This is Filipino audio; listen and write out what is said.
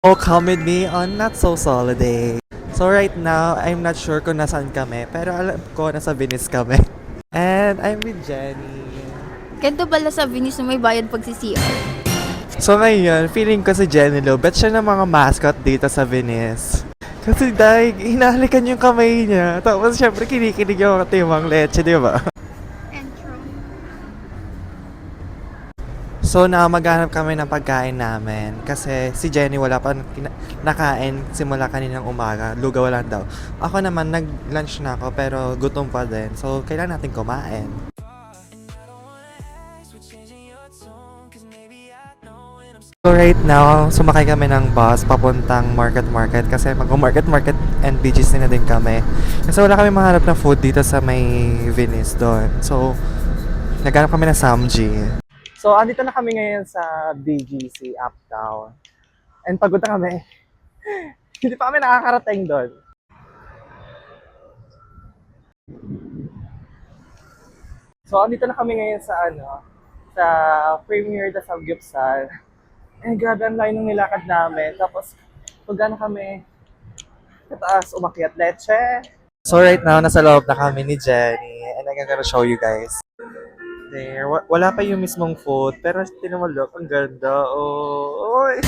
Oh, come with me on Not So Holiday. So right now, I'm not sure kung nasaan kami, pero alam ko nasa Venice kami. And I'm with Jenny. Ganito pala sa Venice na may bayad pag CR. So ngayon, feeling ko si Jenny Lo, bet siya ng mga mascot dito sa Venice. Kasi dahil hinahalikan yung kamay niya. Tapos syempre kinikinig yung timang leche, di ba? So na maghanap kami ng pagkain namin kasi si Jenny wala pa nakain simula kaninang umaga. Lugaw lang daw. Ako naman nag-lunch na ako pero gutom pa din. So kailangan natin kumain. So right now, sumakay kami ng bus papuntang Market kasi mag-Market and BGC na din kami. Kasi wala kami mahanap na food dito sa may Venice doon. So, naghanap kami ng Samji. So, andito na kami ngayon sa BGC Uptown. And pagod na kami. Hindi pa kami nakakarating doon. So, andito na kami ngayon sa sa Premier de Samgyupsal. Eh, grabe ang layo ng nilakad namin. Tapos, pag kami, kataas, umakyat leche. So right now, nasa loob na kami ni Jenny. And I'm gonna show you guys. There, wala pa yung mismong food. Pero tinan mo, look, ang ganda. Oh, oy.